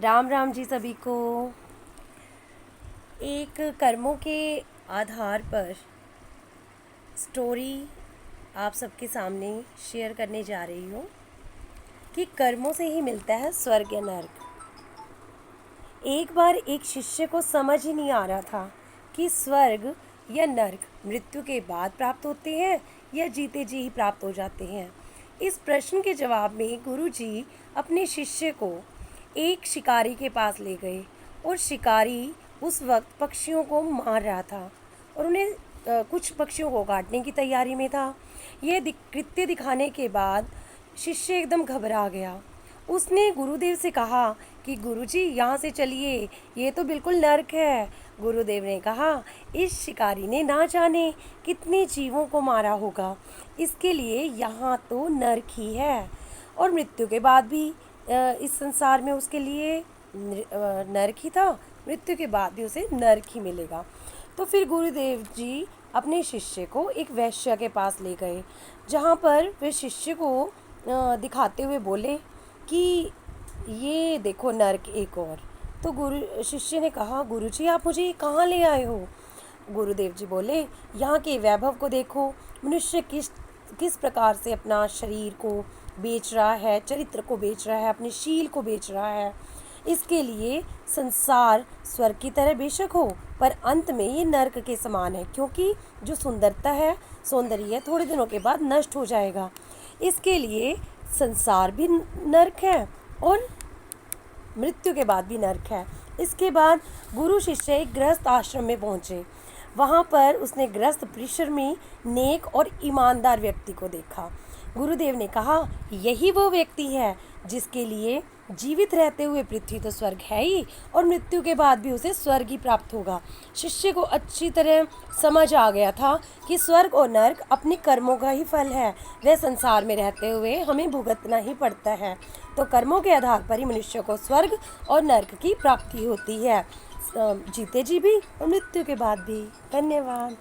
राम राम जी सभी को। एक कर्मों के आधार पर स्टोरी आप सबके सामने शेयर करने जा रही हूँ कि कर्मों से ही मिलता है स्वर्ग या नर्क। एक बार एक शिष्य को समझ ही नहीं आ रहा था कि स्वर्ग या नर्क मृत्यु के बाद प्राप्त होते हैं या जीते जी ही प्राप्त हो जाते हैं। इस प्रश्न के जवाब में गुरुजी अपने शिष्य को एक शिकारी के पास ले गए और शिकारी उस वक्त पक्षियों को मार रहा था और उन्हें कुछ पक्षियों को काटने की तैयारी में था। यह कृत्य दिखाने के बाद शिष्य एकदम घबरा गया। उसने गुरुदेव से कहा कि गुरुजी यहाँ से चलिए, ये तो बिल्कुल नर्क है। गुरुदेव ने कहा, इस शिकारी ने ना जाने कितने जीवों को मारा होगा, इसके लिए यहाँ तो नर्क ही है और मृत्यु के बाद भी इस संसार में उसके लिए नर्क ही था, मृत्यु के बाद भी उसे नर्क ही मिलेगा। तो फिर गुरुदेव जी अपने शिष्य को एक वैश्य के पास ले गए, जहाँ पर वे शिष्य को दिखाते हुए बोले कि ये देखो नर्क एक और। तो गुरु शिष्य ने कहा, गुरुजी आप मुझे कहाँ ले आए हो? गुरुदेव जी बोले, यहाँ के वैभव को देखो, मनुष्य किस किस प्रकार से अपना शरीर को बेच रहा है, चरित्र को बेच रहा है, अपने शील को बेच रहा है। इसके लिए संसार स्वर्ग की तरह बेशक हो, पर अंत में ये नर्क के समान है, क्योंकि जो सुंदरता है, सौंदर्य थोड़े दिनों के बाद नष्ट हो जाएगा। इसके लिए संसार भी नर्क है और मृत्यु के बाद भी नर्क है। इसके बाद गुरु शिष्य एक गृहस्थ आश्रम में पहुँचे। वहाँ पर उसने गृहस्थ परिसर में नेक और ईमानदार व्यक्ति को देखा। गुरुदेव ने कहा, यही वो व्यक्ति है जिसके लिए जीवित रहते हुए पृथ्वी तो स्वर्ग है ही और मृत्यु के बाद भी उसे स्वर्ग ही प्राप्त होगा। शिष्य को अच्छी तरह समझ आ गया था कि स्वर्ग और नर्क अपने कर्मों का ही फल है। वह संसार में रहते हुए हमें भुगतना ही पड़ता है, तो कर्मों के आधार पर ही मनुष्य को स्वर्ग और नर्क की प्राप्ति होती है, जीते जी भी और मृत्यु के बाद भी। धन्यवाद।